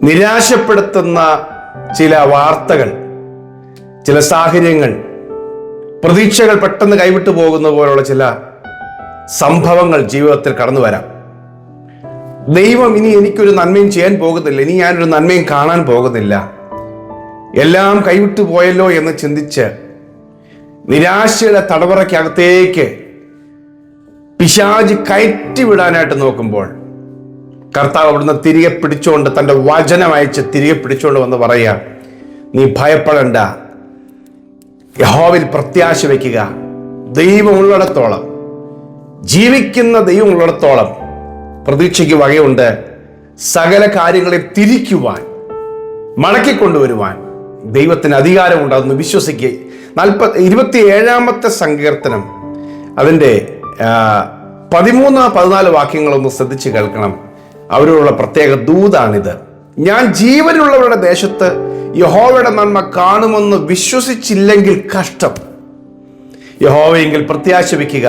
നിരാശപ്പെടുത്തുന്ന ചില വാർത്തകൾ, ചില സാഹചര്യങ്ങൾ, പ്രതീക്ഷകൾ പെട്ടെന്ന് കൈവിട്ടു പോകുന്ന പോലുള്ള ചില സംഭവങ്ങൾ ജീവിതത്തിൽ കടന്നു വരാം. ദൈവം ഇനി എനിക്കൊരു നന്മയും ചെയ്യാൻ പോകുന്നില്ല, ഇനി ഞാനൊരു നന്മയും കാണാൻ പോകുന്നില്ല, എല്ലാം കൈവിട്ടു പോയല്ലോ എന്ന് ചിന്തിച്ച് നിരാശയുടെ തടവറയ്ക്കകത്തേക്ക് പിശാച് കയറ്റിവിടാനായിട്ട് നോക്കുമ്പോൾ കർത്താവ് അവിടുന്ന് തിരികെ പിടിച്ചുകൊണ്ട് തൻ്റെ വചനം അയച്ച് തിരികെ പിടിച്ചുകൊണ്ട് വന്ന് പറയാം, നീ ഭയപ്പെടണ്ട, യഹോവയിൽ പ്രത്യാശ വയ്ക്കുക. ദൈവമുള്ളിടത്തോളം, ജീവിക്കുന്ന ദൈവമുള്ളിടത്തോളം പ്രതീക്ഷയ്ക്ക് വകയുണ്ട്. സകല കാര്യങ്ങളെ തിരിക്കുവാൻ, മടക്കിക്കൊണ്ടുവരുവാൻ ദൈവത്തിന് അധികാരമുണ്ട്. അതൊന്ന് വിശ്വസിക്കുക. 27-ാമത്തെ സങ്കീർത്തനം അതിൻ്റെ 13-14 വാക്യങ്ങളൊന്ന് ശ്രദ്ധിച്ച് കേൾക്കണം. അവരോടുള്ള പ്രത്യേക ദൂതാണിത്. ഞാൻ ജീവനുള്ളവരുടെ ദേശത്ത് യഹോവയുടെ നന്മ കാണുമെന്ന് വിശ്വസിച്ചില്ലെങ്കിൽ കഷ്ടം. യഹോവയെങ്കിൽ പ്രത്യാശ വയ്ക്കുക,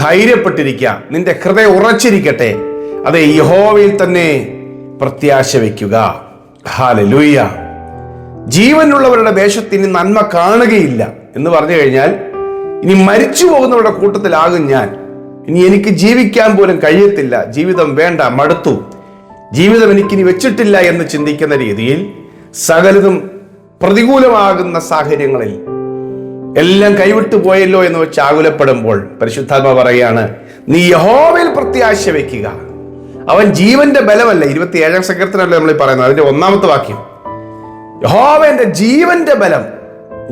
ധൈര്യപ്പെട്ടിരിക്കുക, നിന്റെ ഹൃദയം ഉറച്ചിരിക്കട്ടെ. അതെ, യഹോവയിൽ തന്നെ പ്രത്യാശ വയ്ക്കുക. ഹല്ലേലൂയ. ജീവനുള്ളവരുടെ ദേശത്ത് ഇനി നന്മ കാണുകയില്ല എന്ന് പറഞ്ഞു കഴിഞ്ഞാൽ ഇനി മരിച്ചു പോകുന്നവരുടെ കൂട്ടത്തിലാകും ഞാൻ. ഇനി എനിക്ക് ജീവിക്കാൻ പോലും കഴിയത്തില്ല, ജീവിതം വേണ്ട, മടുത്തു, ജീവിതം എനിക്കിനി വെച്ചിട്ടില്ല എന്ന് ചിന്തിക്കുന്ന രീതിയിൽ സകലതും പ്രതികൂലമാകുന്ന സാഹചര്യങ്ങളിൽ എല്ലാം കൈവിട്ടു പോയല്ലോ എന്ന് വെച്ച് ആകുലപ്പെടുമ്പോൾ പരിശുദ്ധാത്മ പറയാണ്, നീ യഹോവയിൽ പ്രത്യാശ വയ്ക്കുക. അവൻ ജീവന്റെ ബലമല്ല. 27-ാം സങ്കീർത്തനമല്ലേ നമ്മൾ പറയുന്നത്, അതിന്റെ 1-ാമത്തെ വാക്യം. യഹോവ എന്റെ ജീവന്റെ ബലം,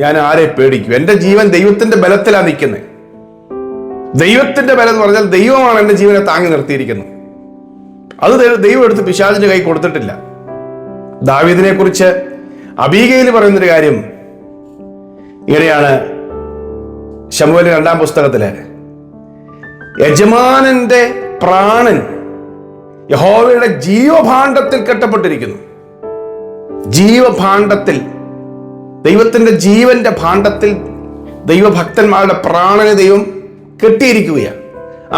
ഞാൻ ആരെ പേടിക്കും? എന്റെ ജീവൻ ദൈവത്തിന്റെ ബലത്തിലാണ് നിൽക്കുന്നത്. ദൈവത്തിന്റെ ബലം എന്ന് പറഞ്ഞാൽ ദൈവമാണ് എന്റെ ജീവനെ താങ്ങി നിർത്തിയിരിക്കുന്നത്. അത് ദൈവം എടുത്ത് പിശാചിന്റെ കൈ കൊടുത്തിട്ടില്ല. ദാവീദിനെ കുറിച്ച് അബീഗയിൽ പറയുന്നൊരു കാര്യം ഇങ്ങനെയാണ്. ശമൂവേൽ 2-ാം പുസ്തകത്തില്, യജമാനന്റെ പ്രാണൻ യഹോവയുടെ ജീവഭാണ്ഡത്തിൽ കെട്ടപ്പെട്ടിരിക്കുന്നു. ജീവഭാണ്ഡത്തിൽ, ദൈവത്തിന്റെ ജീവന്റെ ഭാണ്ഡത്തിൽ ദൈവഭക്തന്മാരുടെ പ്രാണനെ ദൈവം കെട്ടിയിരിക്കുകയാണ്.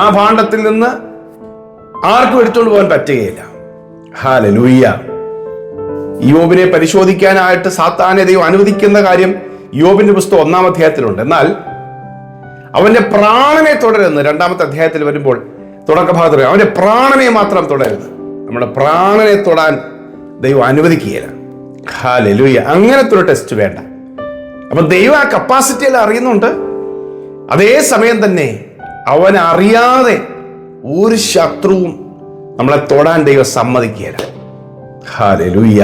ആ ഭാണ്ഡത്തിൽ നിന്ന് ആർക്കും എടുത്തുകൊണ്ട് പോകാൻ പറ്റുകയില്ല. ഹല്ലേലൂയ. യോബിനെ പരിശോധിക്കാനായിട്ട് സാത്താനെ ദൈവം അനുവദിക്കുന്ന കാര്യം യോബിന്റെ പുസ്തകം 1-ാം അധ്യായത്തിലുണ്ട്. എന്നാൽ അവന്റെ പ്രാണനെ തുടരുന്നു 2-ാമത്തെ അധ്യായത്തിൽ വരുമ്പോൾ തുടക്കഭാഗത്ത് അവന്റെ പ്രാണനെ മാത്രം തുടരുത്. നമ്മുടെ പ്രാണനെ തൊടാൻ ദൈവം അനുവദിക്കുകയില്ല. ഹല്ലേലൂയ. അങ്ങനത്തെ ഒരു ടെസ്റ്റ് വേണ്ട. അപ്പൊ ദൈവം ആ കപ്പാസിറ്റിയെല്ലാം അറിയുന്നുണ്ട്. അതേ സമയം തന്നെ അവൻ അറിയാതെ ഒരു ശത്രുവും നമ്മളെ തൊടാൻ ദൈവം സമ്മതിക്കുകയില്ല. ഹല്ലേലൂയ.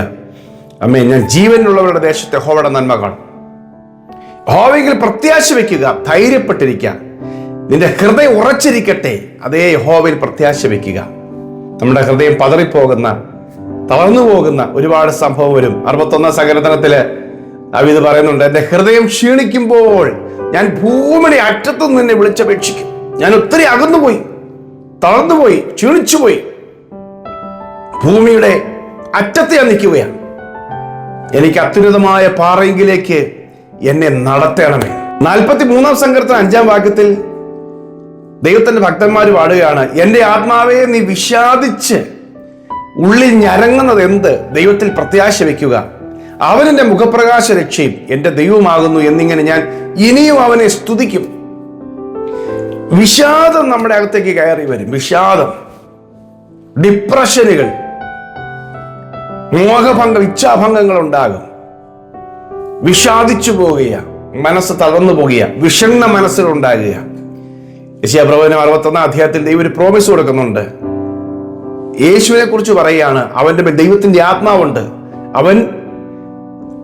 അമ്മേ, ഞാൻ ജീവനുള്ളവരുടെ ദേശത്തെ യഹോവയുടെ നന്മ കാണും. യഹോവയിൽ പ്രത്യാശ വയ്ക്കുക, ധൈര്യപ്പെട്ടിരിക്കുക, നിന്റെ ഹൃദയം ഉറച്ചിരിക്കട്ടെ. അതേ യഹോവയിൽ പ്രത്യാശ വയ്ക്കുക. നമ്മുടെ ഹൃദയം പതറിപ്പോകുന്ന, തളർന്നു പോകുന്ന ഒരുപാട് സംഭവം വരും. 61-ാം സങ്കീർത്തനത്തില് ദാവീദ് പറയുന്നുണ്ട്, എന്റെ ഹൃദയം ക്ഷീണിക്കുമ്പോൾ ഞാൻ ഭൂമിയുടെ അറ്റത്തു നിന്നെ വിളിച്ചപേക്ഷിക്കും. ഞാൻ ഒത്തിരി അകന്നുപോയി, തളർന്നുപോയി, ക്ഷീണിച്ചുപോയി, ഭൂമിയുടെ അറ്റത്ത് ഞാൻ നിൽക്കുകയാണ്. എനിക്ക് അത്യുന്നതമായ പാറയെങ്കിലേക്ക് എന്നെ നടത്തണമേ. 43-ാം സങ്കീർത്തനം 5-ാം വാക്യത്തിൽ ദൈവത്തിന്റെ ഭക്തന്മാർ പാടുകയാണ്, എന്റെ ആത്മാവെ നീ വിഷാദിച്ച് ഉള്ളിൽ ഞരങ്ങുന്നത് എന്ത്? ദൈവത്തിൽ പ്രത്യാശ വയ്ക്കുക, അവൻ എന്റെ മുഖപ്രകാശ രക്ഷയും എന്റെ ദൈവമാകുന്നു എന്നിങ്ങനെ ഞാൻ ഇനിയും അവനെ സ്തുതിക്കും. വിഷാദം നമ്മുടെ അകത്തേക്ക് കയറി വരും. വിഷാദം, ഡിപ്രഷനുകൾ, മോഹഭംഗം, ഇച്ഛാഭംഗങ്ങൾ ഉണ്ടാകും. വിഷാദിച്ചു പോകുക, മനസ്സ് തളർന്നു പോകുക, വിഷണ്ണ മനസ്സിലുണ്ടാകുക. യെശയ്യാപ്രവചനം 61-ാം അധ്യായത്തിൽ ദൈവം ഒരു പ്രോമിസ് കൊടുക്കുന്നുണ്ട്. യേശുവിനെ കുറിച്ച് പറയുകയാണ്, അവന്റെ ദൈവത്തിന്റെ ആത്മാവുണ്ട്, അവൻ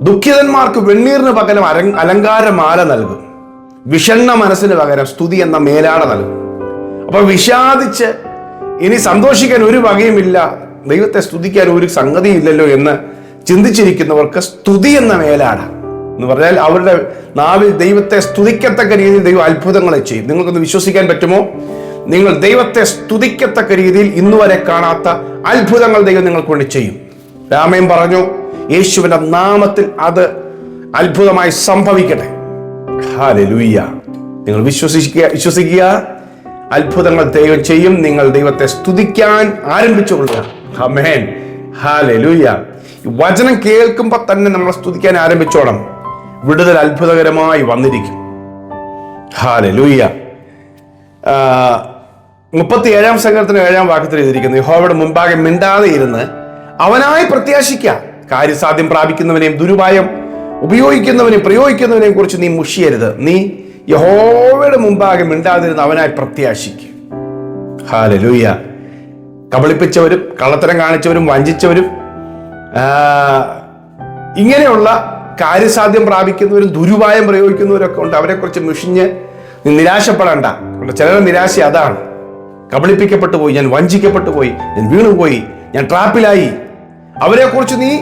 ദുഃഖിതന്മാർക്ക് വെണ്ണീറിന് പകരം അലങ്കാരമാല നൽകും, വിഷണ്ണ മനസ്സിന് പകരം സ്തുതി എന്ന മേലാട നൽകും. അപ്പൊ വിഷാദിച്ച് ഇനി സന്തോഷിക്കാൻ ഒരു വകയുമില്ല, ദൈവത്തെ സ്തുതിക്കാൻ ഒരു സംഗതിയില്ലല്ലോ എന്ന് ചിന്തിച്ചിരിക്കുന്നവർക്ക് സ്തുതി എന്ന മേലാട എന്ന് പറഞ്ഞാൽ അവരുടെ നാവിൽ ദൈവത്തെ സ്തുതിക്കത്തക്ക രീതിയിൽ ദൈവം അത്ഭുതങ്ങളെ ചെയ്യും. നിങ്ങൾക്കൊന്ന് വിശ്വസിക്കാൻ പറ്റുമോ? നിങ്ങൾ ദൈവത്തെ സ്തുതിക്കത്തക്ക രീതിയിൽ ഇന്നുവരെ കാണാത്ത അത്ഭുതങ്ങൾ ദൈവം നിങ്ങൾക്ക് വേണ്ടി ചെയ്യും. രാമൻ പറഞ്ഞു, യേശുവിന്റെ നാമത്തിൽ അത് അത്ഭുതമായി സംഭവിക്കട്ടെ. ഹല്ലേലൂയ. നിങ്ങൾ വിശ്വസിക്കുക, അത്ഭുതങ്ങൾ ദൈവം ചെയ്യും. നിങ്ങൾ ദൈവത്തെ സ്തുതിക്കാൻ ആരംഭിച്ചുകൊള്ളുക. ആമേൻ. ഹല്ലേലൂയ. വചനം കേൾക്കുമ്പോൾ തന്നെ നമ്മൾ സ്തുതിക്കാൻ ആരംഭിച്ചോണം. വിടുതൽ അത്ഭുതകരമായി വന്നിരിക്കും. ഹല്ലേലൂയ. 37 സങ്കീർത്തനം 7 വാക്യത്തിൽ എഴുതിയിരിക്കുന്നു, യഹോവയുടെ മുമ്പാകെ മിണ്ടാതെ ഇരുന്ന് അവനായി പ്രത്യാശിക്കുക. കാര്യസാധ്യം പ്രാപിക്കുന്നവനെയും ദുരുപായം ഉപയോഗിക്കുന്നവനെയും പ്രയോഗിക്കുന്നവനെയും കുറിച്ച് നീ മുഷിയരുത്. നീ യഹോവയുടെ മുമ്പാകെ മിണ്ടാതിരുന്ന് അവനായി പ്രത്യാശിക്കുക. ഹല്ലേലൂയ. കബളിപ്പിച്ചവരും കള്ളത്തരം കാണിച്ചവരും വഞ്ചിച്ചവരും ഇങ്ങനെയുള്ള കാര്യസാധ്യം പ്രാപിക്കുന്നവരും ദുരുപായം പ്രയോഗിക്കുന്നവരൊക്കെ ഉണ്ട്. അവരെക്കുറിച്ച് മുഷിഞ്ഞ് നീ നിരാശപ്പെടേണ്ട. ചിലരുടെ നിരാശ അതാണ്. കബളിപ്പിക്കപ്പെട്ടു പോയി, ഞാൻ വഞ്ചിക്കപ്പെട്ടു പോയി, ഞാൻ വീണുപോയി, ഞാൻ ട്രാപ്പിലായി. അവരെക്കുറിച്ച് നീ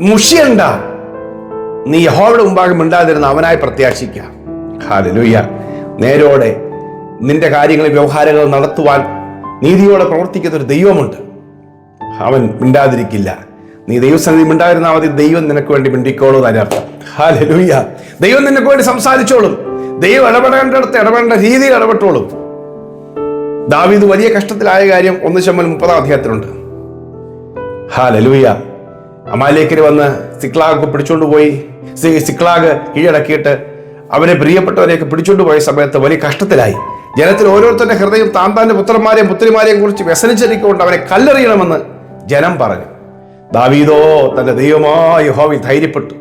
മുഷിയണ്ട. നീ യഹോവയുടെ മുമ്പാകെ മിണ്ടാതിരുന്ന് അവനായി പ്രത്യാശിക്കുക. ഹല്ലേലൂയ. നേരോടെ നിന്റെ കാര്യങ്ങളിൽ വ്യവഹാരങ്ങൾ നടത്തുവാൻ നീതിയോടെ പ്രവർത്തിക്കുന്ന ഒരു ദൈവമുണ്ട്. അവൻ മിണ്ടാതിരിക്കില്ല. നീ ദൈവസന്നിധി മിണ്ടാതിരുന്നാൽ മതി, ദൈവം നിനക്ക് വേണ്ടി മിണ്ടിക്കോളൂ അതിനർത്ഥം. ഹല്ലേലൂയ. ദൈവം നിനക്ക് വേണ്ടി സംസാരിച്ചോളും. ദൈവം ഇടപെടേണ്ടടുത്ത് ഇടപെടേണ്ട രീതിയിൽ ഇടപെട്ടോളും. ദാവീദ് വലിയ കഷ്ടത്തിലായ കാര്യം 1 ശമൂവേൽ 30 അധ്യായത്തിലുണ്ട്. ഹല്ലേലൂയ. അമാലേക്കര് വന്ന് സിക്ലാഗ് പിടിച്ചോണ്ട് പോയി. സിക്ലാഗ് കീഴടക്കിയിട്ട് അവരെ പ്രിയപ്പെട്ടവരെയൊക്കെ പിടിച്ചോണ്ട് പോയ സമയത്ത് വലിയ കഷ്ടത്തിലായി. ജനത്തിൽ ഓരോരുത്തരുടെ ഹൃദയം താന്താന്റെ പുത്രന്മാരെയും പുത്രിമാരെയും കുറിച്ച് വ്യസനിച്ചിരിക്കൊണ്ട് അവനെ കല്ലെറിയണമെന്ന് ജനം പറഞ്ഞു. ദാവീദോ തന്റെ ദൈവമായ യഹോവയിൽ ധൈര്യപ്പെട്ടു.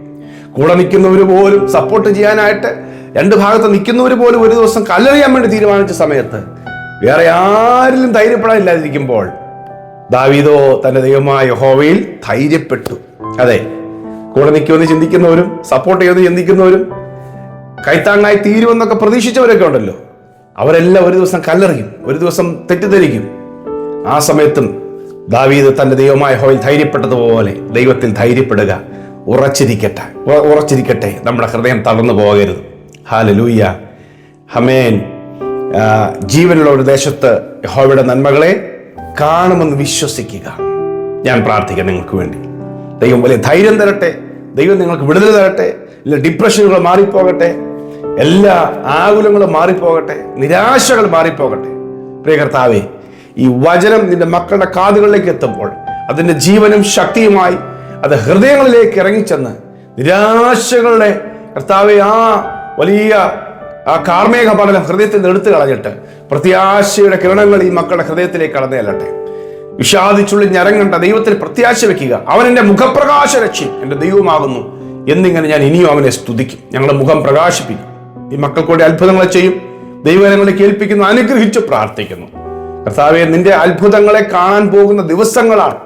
കൂടെ നിൽക്കുന്നവർ പോലും സപ്പോർട്ട് ചെയ്യാനായിട്ട് 2 ഭാഗത്ത് നിൽക്കുന്നവർ പോലും ഒരു ദിവസം കല്ലെറിയാൻ വേണ്ടി തീരുമാനിച്ച സമയത്ത് വേറെ ആരിലും ധൈര്യപ്പെടാനില്ലാതിരിക്കുമ്പോൾ ദാവീദോ തന്റെ ദൈവമായ യഹോവയിൽ ധൈര്യപ്പെട്ടു. അതെ, കൂടെ നിൽക്കുമെന്ന് ചിന്തിക്കുന്നവരും സപ്പോർട്ട് ചെയ്യുമെന്ന് ചിന്തിക്കുന്നവരും കൈത്താങ്ങായി തീരുമെന്നൊക്കെ പ്രതീക്ഷിച്ചവരൊക്കെ ഉണ്ടല്ലോ, അവരെല്ലാം ഒരു ദിവസം കല്ലെറിയും, ഒരു ദിവസം തെറ്റിദ്ധരിക്കും. ആ സമയത്തും ദാവീദ് തന്റെ ദൈവമായ യഹോവയിൽ ധൈര്യപ്പെട്ടതുപോലെ ദൈവത്തിൽ ധൈര്യപ്പെടുക. ഉറച്ചിരിക്കട്ടെ. നമ്മുടെ ഹൃദയം തളർന്നു പോകരുത്. ഹല്ലേലൂയ. ആമേൻ. ജീവനുള്ള ഒരു ദേശത്ത് യഹോവയുടെ നന്മകളെ കാണുമെന്ന് വിശ്വസിക്കുക. ഞാൻ പ്രാർത്ഥിക്കാം നിങ്ങൾക്ക് വേണ്ടി. ദൈവം വലിയ ധൈര്യം തരട്ടെ. ദൈവം നിങ്ങൾക്ക് വിടുതൽ തരട്ടെ. എല്ലാ ഡിപ്രഷനുകൾ മാറിപ്പോകട്ടെ. എല്ലാ ആകുലങ്ങളും മാറിപ്പോകട്ടെ. നിരാശകൾ മാറിപ്പോകട്ടെ. പ്രിയ കർത്താവേ, ഈ വചനം നിന്റെ മക്കളുടെ കാതുകളിലേക്ക് എത്തുമ്പോൾ അതിന്റെ ജീവനും ശക്തിയുമായി അത് ഹൃദയങ്ങളിലേക്ക് ഇറങ്ങിച്ചെന്ന് നിരാശകളുടെ കർത്താവെ ആ വലിയ കാർമേഘ പടലം ഹൃദയത്തിൽ നിന്ന് എടുത്തു കളഞ്ഞിട്ട് പ്രത്യാശയുടെ കിരണങ്ങൾ ഈ മക്കളുടെ ഹൃദയത്തിലേക്ക് കടന്നു ചെല്ലട്ടെ. വിഷാദിച്ചുള്ളിൽ ഞരങ്ങണ്ട, ദൈവത്തിൽ പ്രത്യാശ വെക്കുക. അവൻ എൻ്റെ മുഖപ്രകാശ രക്ഷി, എൻ്റെ ദൈവമാകുന്നു എന്നിങ്ങനെ ഞാൻ ഇനിയും അവനെ സ്തുതിക്കും. ഞങ്ങളുടെ മുഖം പ്രകാശിപ്പിക്കും. ഈ മക്കൾക്കൂടെ അത്ഭുതങ്ങളെ ചെയ്യും. ദൈവങ്ങളെ കേൾപ്പിക്കുന്നു. അനുഗ്രഹിച്ചു പ്രാർത്ഥിക്കുന്നു. കർത്താവെ, നിന്റെ അത്ഭുതങ്ങളെ കാണാൻ പോകുന്ന ദിവസങ്ങളാണ്.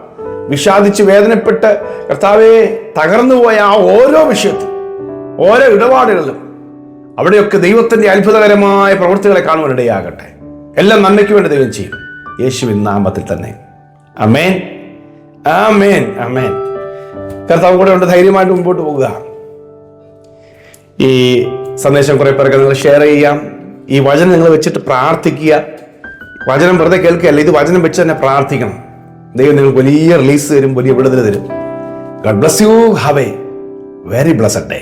വിഷാദിച്ച് വേദനപ്പെട്ട് കർത്താവെ തകർന്നുപോയ ആ ഓരോ വിഷയത്തിലും ഓരോ ഇടപാടുകളിലും അവിടെയൊക്കെ ദൈവത്തിന്റെ അത്ഭുതകരമായ പ്രവൃത്തികളെ കാണുവാനിടയാകട്ടെ. എല്ലാം നന്മയ്ക്ക് വേണ്ടി ദൈവം ചെയ്യും. യേശുവിൻ നാമത്തിൽ തന്നെ. ആമേൻ, ആമേൻ, ആമേൻ. കർത്താവ് കൂടെ ഉണ്ട്. ധൈര്യമായിട്ട് മുമ്പോട്ട് പോകുക. ഈ സന്ദേശം കുറെ പേർക്ക് നിങ്ങൾ ഷെയർ ചെയ്യാം. ഈ വചനം നിങ്ങൾ വെച്ചിട്ട് പ്രാർത്ഥിക്കുക. വചനം വെറുതെ കേൾക്കുകയല്ല, ഇത് വചനം വെച്ച് തന്നെ പ്രാർത്ഥിക്കണം. ദൈവം നിങ്ങൾക്ക് വലിയ റിലീസ് തരും, വലിയ വിടുതൽ തരും. God bless you. Have A very blessed day.